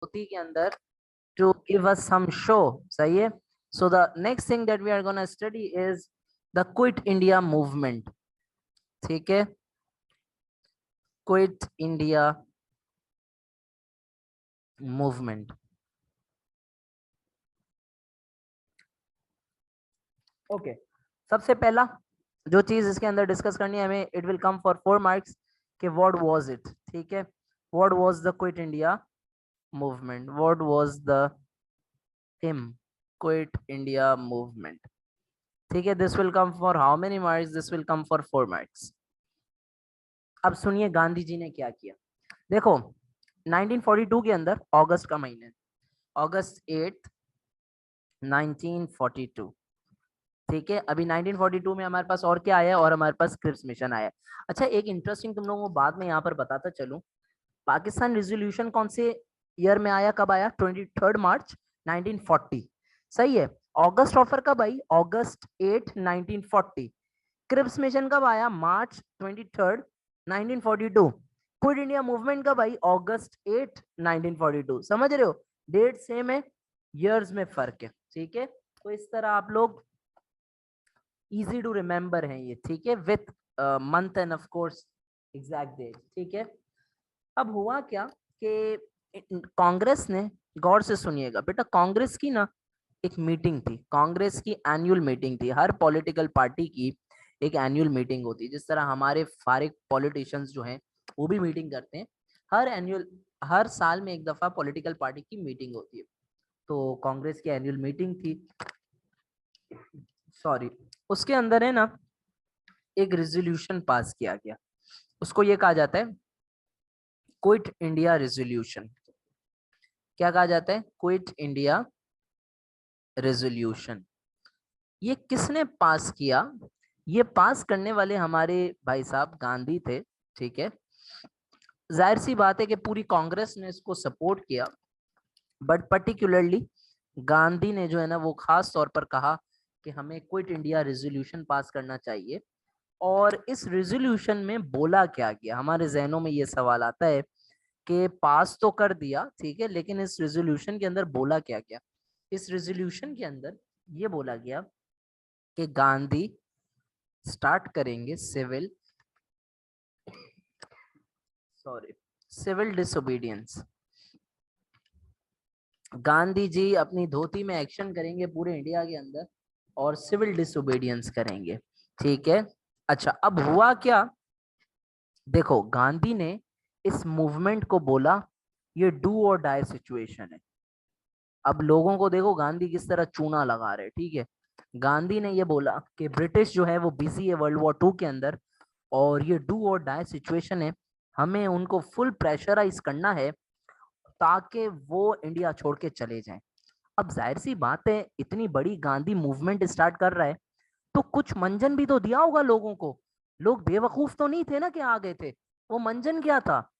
धोती के अंदर to give us some show. सही है. So the next thing that we are gonna study is the Quit India movement. ठीक है. Quit India movement. Okay. सबसे पहला जो चीज इसके अंदर डिस्कस करनी है हमें, it will come for 4 marks, कि व्हाट वाज इट. ठीक है. What was the quit India movement? What was the him quit India movement? ठीक है. This will come for how many marks? This will come for 4 marks. अब सुनिए गांधी जी ने क्या किया. देखो 1942 के अंदर अगस्त का महीना, अगस्त 8 1942. ठीक है. अभी 1942 में हमारे पास और क्या आया, और हमारे पास क्रिप्स मिशन आया. अच्छा, एक इंटरेस्टिंग तुम लोगों को बाद में यहाँ पर बताता चलूं, पाकिस्तान रिजोल्यूशन कौन से ईयर में आया, कब आया? 23 मार्च 1940. सही है. अगस्त ऑफर कब आई? अगस्त 8 1940. क्रिप्स मिशन कब आया? मार्च 23 1942. क्विट इंडिया मूवमेंट कब आई? अगस्त 8 1942. समझ रहे हो? डेट सेम है, ईयर्स में फर्क है. ठीक है. तो इस तरह आप लोग इजी टू रिमेम्बर हैं ये. ठीक है. With month end of course exact date. ठीक है. अब हुआ क्या कि कांग्रेस ने, गौर से सुनिएगा बेटा, कांग्रेस की ना एक मीटिंग थी, कांग्रेस की एनुअल मीटिंग थी. हर पॉलिटिकल पार्टी की एक एनुअल मीटिंग होती है. जिस तरह हमारे फारिग पॉलिटिशियंस जो हैं वो भी मीटिंग करते हैं. हर साल में एक दफा पॉलिटिकल पार्टी की मीटिंग होती है. तो कांग्रेस की एनुअल मीटिंग थी, सॉरी, उसके अंदर है ना एक रेजोल्यूशन पास किया गया. उसको ये कहा जाता है क्विट इंडिया रेजोल्यूशन. क्या कहा जाता है? Quit India resolution. ये किसने पास किया? ये पास करने वाले हमारे भाई साहब गांधी थे. ठीक है. जाहिर सी बात है कि पूरी कांग्रेस ने इसको सपोर्ट किया, बट पर्टिकुलरली गांधी ने जो है ना वो खास तौर पर कहा कि हमें क्विट इंडिया रेजोल्यूशन पास करना चाहिए. और इस रेजोल्यूशन में बोला क्या गया? हमारे जहनों में ये सवाल आता है कि पास तो कर दिया, ठीक है, लेकिन इस रेजोल्यूशन के अंदर बोला क्या गया? इस रेजोल्यूशन के अंदर ये बोला गया कि गांधी स्टार्ट करेंगे सिविल डिसोबीडियंस. गांधी जी अपनी धोती में एक्शन करेंगे पूरे इंडिया के अंदर और सिविल डिसोबीडियंस करेंगे. ठीक है. अच्छा, अब हुआ क्या? देखो गांधी ने इस मूवमेंट को बोला ये डू और डाई सिचुएशन है. अब लोगों को देखो गांधी किस तरह चूना लगा रहे. ठीक है. गांधी ने ये बोला कि ब्रिटिश जो है वो बिजी है वर्ल्ड वॉर 2 के अंदर, और ये डू और डाई सिचुएशन है. हमें उनको फुल प्रेशराइज करना है ताकि वो इंडिया छोड़ के चले जाएं. अब जाहिर सी बात है, इतनी बड़ी गांधी मूवमेंट स्टार्ट कर रहा है तो कुछ मंजन भी तो दिया होगा लोगों को. लोग बेवकूफ तो नहीं थे ना कि आ गए थे. वो मंजन क्या था?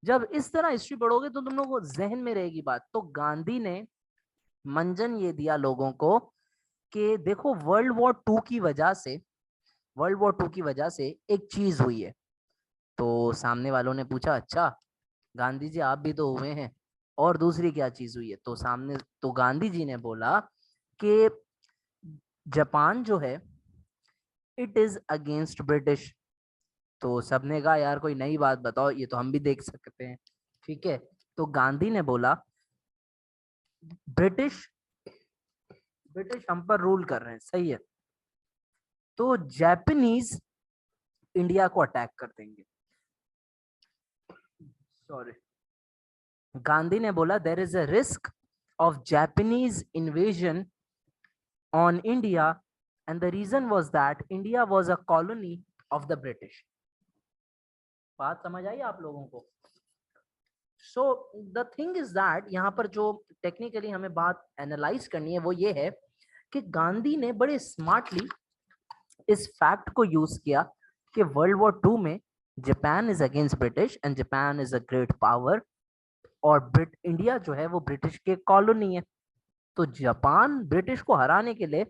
जब इस तरह हिस्ट्री पढ़ोगे तो तुम लोगों को जहन में रहेगी बात. तो गांधी ने मंजन ये दिया लोगों को कि देखो वर्ल्ड वॉर 2 की वजह से एक चीज हुई है. तो सामने वालों ने पूछा, अच्छा गांधी जी आप भी तो हुए हैं, और दूसरी क्या चीज हुई है? तो गांधी जी ने बोला कि जापान जो है इट इज अगेंस्ट ब्रिटिश. तो सबने कहा यार कोई नई बात बताओ, ये तो हम भी देख सकते हैं. ठीक है. तो गांधी ने बोला ब्रिटिश ब्रिटिश हम पर रूल कर रहे हैं. सही है. तो जापानीज इंडिया को अटैक कर देंगे. सॉरी, गांधी ने बोला there is a risk of Japanese invasion on India, and the reason was that India was a colony of the British. बात समझ आई आप लोगों को? So the thing is that यहाँ पर जो टेक्निकली हमें बात एनालाइज करनी है वो ये है कि गांधी ने बड़े स्मार्टली इस फैक्ट को यूज किया कि वर्ल्ड वॉर 2 में Japan is against British and Japan is a great power, और इंडिया जो है वो ब्रिटिश के कॉलोनी है. तो जापान ब्रिटिश को हराने के लिए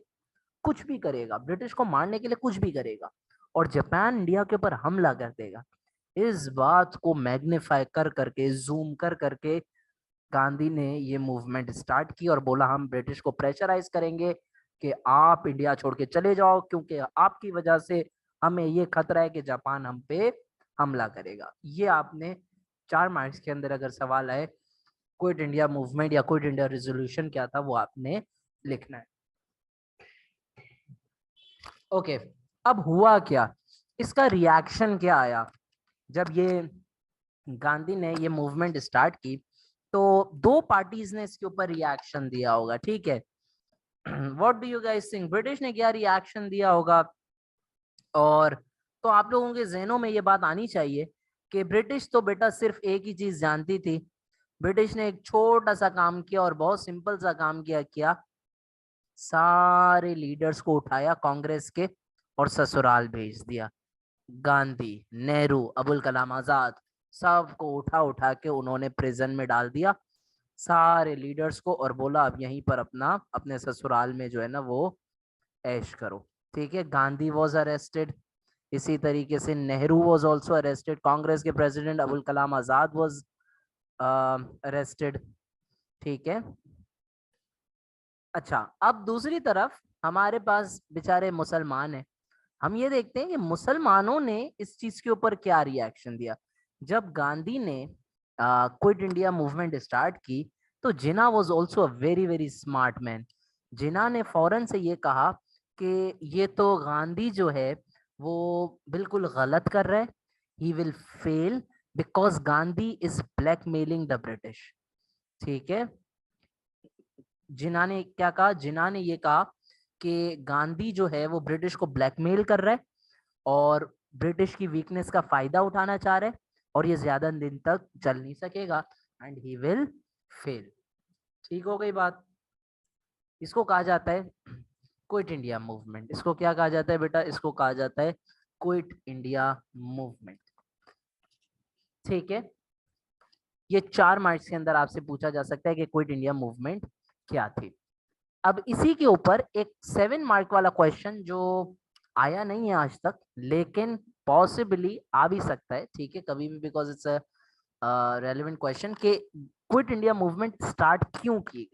कुछ भी करेगा, ब्रिटिश को मारने के लिए कुछ भी करेगा, और जापान इंडिया के ऊपर हमला कर देगा. इस बात को मैग्नीफाई कर करके, जूम कर करके गांधी ने ये मूवमेंट स्टार्ट की और बोला हम ब्रिटिश को प्रेशराइज करेंगे कि आप इंडिया छोड़ के चले जाओ, क्योंकि आपकी वजह से हमें ये खतरा है कि जापान हम पे हमला करेगा। ये आपने 4 मार्क्स के अंदर अगर सवाल आए क्विट इंडिया मूवमेंट या क्विट इंडिया रेजोल्यूशन क्या था वो आपने लिखना है। ओके, अब हुआ क्या, इसका रिएक्शन क्या आया जब ये गांधी ने ये मूवमेंट स्टार्ट की। तो दो पार्टीज ने इसके ऊपर रिएक्शन दिया होगा, ठीक है। What do you guys think, British ने क्या रिएक्शन दिया होगा? और तो आप लोगों के जहनों में ये बात आनी चाहिए कि ब्रिटिश तो बेटा सिर्फ एक ही चीज जानती थी। ब्रिटिश ने एक छोटा सा काम किया और बहुत सिंपल सा काम किया, सारे लीडर्स को उठाया कांग्रेस के और ससुराल भेज दिया। गांधी, नेहरू, अबुल कलाम आजाद, सबको उठा उठा के उन्होंने प्रिजन में डाल दिया, सारे लीडर्स को, और बोला अब यहीं पर अपना अपने ससुराल में जो है ना वो ऐश करो। ठीक है, गांधी वॉज अरेस्टेड, इसी तरीके से Nehru was also arrested, Congress के president Abul Kalam Azad was arrested. ठीक है, अच्छा अब दूसरी तरफ हमारे पास बेचारे मुसलमान हैं। हम ये देखते हैं कि मुसलमानों ने इस चीज के ऊपर क्या रिएक्शन दिया। जब गांधी ने क्विट इंडिया मूवमेंट स्टार्ट की तो Jinnah was also a very very smart man. Jinnah ने फौरन से ये कहा कि ये तो गांधी जो है वो बिल्कुल गलत कर रहा है, he will fail because Gandhi is blackmailing the British. ठीक है, जिन्ना ने क्या कहा, जिन्ना ने ये कहा कि गांधी जो है वो ब्रिटिश को ब्लैकमेल कर रहा है और ब्रिटिश की वीकनेस का फायदा उठाना चाह रहे हैं, और ये ज्यादा दिन तक चल नहीं सकेगा एंड ही विल फेल। ठीक हो गई बात। इसको कहा जाता है क्विट इंडिया मूवमेंट। इसको क्या कहा जाता है बेटा? इसको कहा जाता है क्विट इंडिया मूवमेंट। ठीक है, ये 4 मार्क्स के अंदर आपसे पूछा जा सकता है कि क्विट इंडिया मूवमेंट क्या थी। अब इसी के ऊपर एक 7 मार्क वाला क्वेश्चन जो आया नहीं है आज तक, लेकिन पॉसिबली आ भी सकता है, ठीक है, कभी भी, because it's a relevant question, कि क्विट इंडिया मूवमेंट स्टार्ट क्यों की गई।